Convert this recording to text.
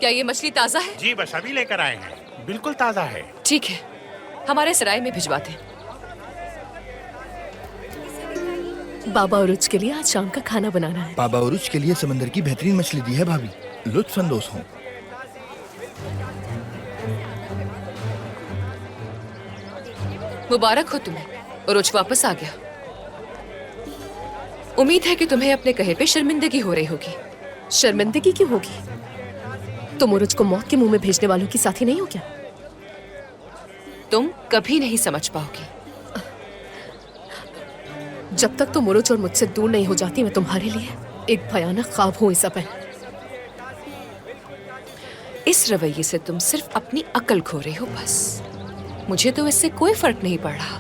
क्या ये मछली ताजा है? जी बस अभी लेकर आए हैं, बिल्कुल ताजा है। ठीक है, हमारे सराय में भिजवाते हैं। बाबा उरुज के लिए आज शाम का खाना बनाना है। बाबा उरुज के लिए समंदर की बेहतरीन मछली दी है भाभी, लुत्फ अंदोज हो। मुबारक हो तुम्हें, उरुज वापस आ गया। उम्मीद है कि तुम्हें अपने कहे पे शर्मिंदगी हो रही होगी। शर्मिंदगी क्यों होगी? तुम उरुज को मौत के मुंह में भेजने वालों की साथी नहीं हो क्या? तुम कभी नहीं समझ पाओगी। जब तक तुम उरुज और मुझसे दूर नहीं हो जाती, मैं तुम्हारे लिए एक भयानक ख्वाब हूं ईसाबेल। इस रवैये से तुम सिर्फ अपनी अकल खो रही हो बस। मुझे तो इससे कोई फर्क नहीं पड़ रहा।